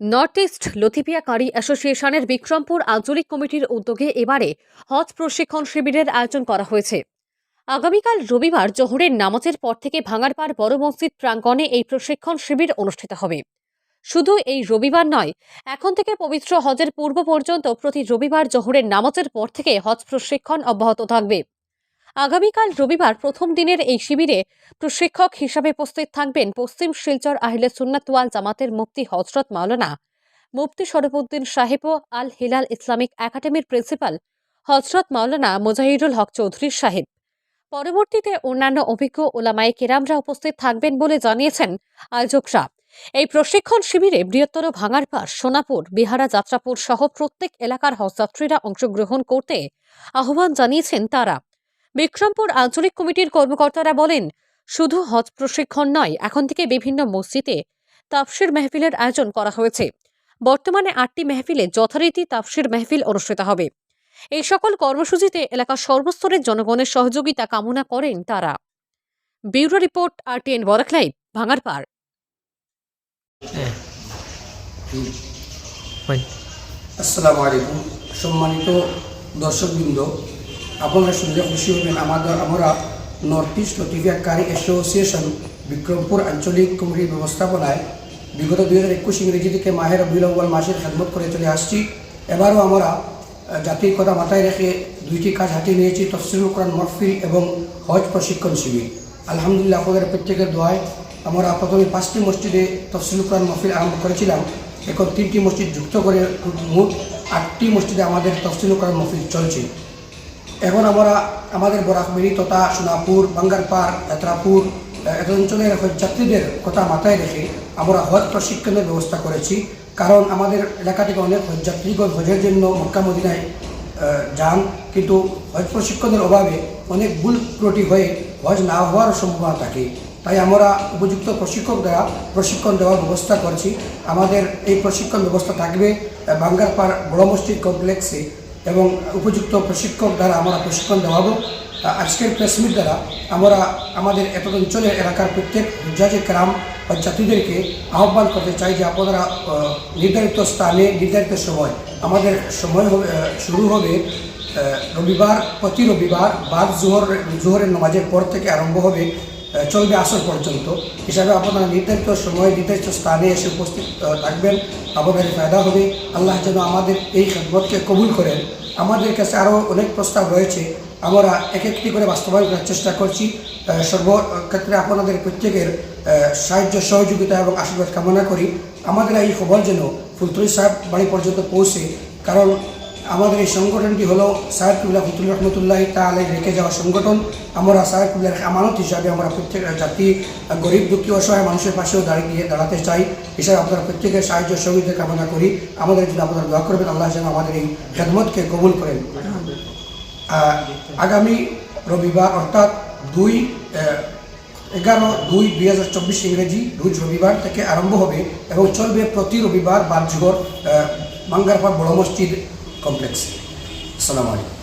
North east Latifiya কারি অ্যাসোসিয়েশনের বিক্রমপুর আঞ্চলিক কমিটির উদ্যোগে এবারে হজ প্রশিক্ষণ শিবিরের আয়োজন করা হয়েছে। আগামীকাল রবিবার জোহরের নামাজের পর থেকে ভাঙারপাড় বড় মসজিদ প্রাঙ্গণে এই প্রশিক্ষণ শিবির অনুষ্ঠিত হবে। শুধু এই রবিবার নয়, এখন থেকে পবিত্র হজের পূর্ব পর্যন্ত প্রতি রবিবার জোহরের নামাজের পর থেকে হজ প্রশিক্ষণ অব্যাহত থাকবে। আগামীকাল রবিবার প্রথম দিনের এই শিবিরে প্রশিক্ষক হিসাবে উপস্থিত থাকবেন পশ্চিম শিলচর আহলে সুন্নাত ওয়াল জামাতের মুফতি হযরত মাওলানা মুফতি শরফুদ্দিন সাহেব ও আল হিলাল ইসলামিক একাডেমির প্রিন্সিপাল হযরত মাওলানা মুজাহিদুল হক চৌধুরী সাহেব। পরবর্তীতে অন্যান্য অভিজ্ঞ ওলামায়ে কেরামরা উপস্থিত থাকবেন বলে জানিয়েছেন আয়োজকরা। এই প্রশিক্ষণ শিবিরে বৃহত্তর ভাঙারপাড়, সোনাপুর, বিহারা, যাত্রাপুর সহ প্রত্যেক এলাকার হজযাত্রীরা অংশগ্রহণ করতে আহ্বান জানিয়েছেন তারা। বিক্রমপুর আঞ্চলিক কমিটির কর্মকর্তারা বলেন, শুধু হজ প্রশিক্ষণ নয়, এখন থেকে বিভিন্ন মসজিদে তাফসির মেহফিলের আয়োজন করা হয়েছে। বর্তমানে 8টি মেহফিলে যথারীতি তাফসির মেহফিল অনুষ্ঠিত হবে। এই সকল কর্মসূচিতে এলাকার সর্বস্তরের জনগণের সহযোগিতা কামনা করেন তারা। Bureau report, RTN Barak live, Bhangarpar. আসসালামু আলাইকুম। সম্মানিত দর্শকবৃন্দ, আপনারা শুনলে খুশি হবেন, আমরা north east Latifiya Qari association Bikrampur আঞ্চলিক কমিটির ব্যবস্থাপনায় বিগত 2021 ইংরেজি থেকে মাহে রবিউল আউয়াল মাসের খেদমত করে চলে আসছি। এবারও আমরা জাতির কথা মাথায় রেখে 2টি কাজ হাতে নিয়েছি: তাফসিরুল কোরআন মাহফিল এবং হজ প্রশিক্ষণ শিবির। আলহামদুলিল্লাহ, আপনাদের প্রত্যেকের দোয়ায় আমরা প্রথমে 5টি মসজিদে তাফসিরুল কোরআন মাহফিল আরম্ভ করেছিলাম। এখন 3টি মসজিদ যুক্ত করে মোট 8টি মসজিদে আমাদের তাফসিরুল কোরআন মাহফিল চলছে। এখন আমরা আমাদের বরাকবেড়ি তথা সোনাপুর, ভাঙ্গারপাড়, যাত্রাপুর অঞ্চলের হজযাত্রীদের কথা মাথায় রেখে আমরা হজ প্রশিক্ষণের ব্যবস্থা করেছি। কারণ আমাদের এলাকা থেকে অনেক হজযাত্রীগণ হজের জন্য মক্কা মদিনায় যান, কিন্তু হজ প্রশিক্ষণের অভাবে অনেক ভুল ত্রুটি হয়ে হজ না হওয়ার সম্ভাবনা থাকে। তাই আমরা উপযুক্ত প্রশিক্ষক দ্বারা প্রশিক্ষণ দেওয়ার ব্যবস্থা করছি। আমাদের এই প্রশিক্ষণ ব্যবস্থা থাকবে ভাঙ্গারপাড় বড় মসজিদ কমপ্লেক্সে এবং উপযুক্ত প্রশিক্ষক দ্বারা আমরা প্রশিক্ষণ দেওয়াবো। আজকের প্রেসমিট দ্বারা আমরা আমাদের এত অঞ্চলের এলাকার প্রত্যেক হুজ্জাজে কেরাম হজযাত্রীদেরকে আহ্বান করতে চাই যে আপনারা নির্ধারিত স্থানে নির্ধারিত সময়, আমাদের সময় শুরু হবে রবিবার, প্রতি রবিবার বাদ জোহরের নামাজের পর থেকে আরম্ভ হবে, চলবে আসর পর্যন্ত। হিসাবে আপনারা নির্ধারিত সময় নির্ধারিত স্থানে এসে উপস্থিত থাকবেন, আপনাদের ফায়দা হবে। আল্লাহ যেন আমাদের এই খেদমতকে কবুল করেন। আমাদের কাছে আরও অনেক প্রস্তাব রয়েছে, আমরা এক একটি করে বাস্তবায়ন করার চেষ্টা করছি। সর্বক্ষেত্রে আপনাদের প্রত্যেকের সাহায্য সহযোগিতা এবং আশীর্বাদ কামনা করি। আমাদের এই খবর যেন ফুলতলি সাহেব বাড়ি পর্যন্ত পৌঁছে, কারণ আমাদের এই সংগঠনটি হলো সাহেব কিবলা ফুতুল রহমতুল্লাহ তাআলাই রেখে যাওয়া সংগঠন। আমরা সাহেব কিবলার আমানত হিসাবে আমরা প্রত্যেক জাতি, গরিব দুঃখী অসহায় মানুষের পাশেও দাঁড়াতে চাই। হিসাবে আপনারা প্রত্যেকের সাহায্য সহযোগিতা কামনা করি। আমাদের জন্য আপনারা দোয়া করবেন, আল্লাহ যেন আমাদের এই খেদমতকে কবুল করেন। আগামী রবিবার অর্থাৎ 11/2/2024 ইংরেজি রোজ রবিবার থেকে আরম্ভ হবে এবং চলবে প্রতি রবিবার বাদ জোহর ভাঙ্গারপাড় বড় মসজিদ কমপ্লেক্সে। আসসালামু আলাইকুম।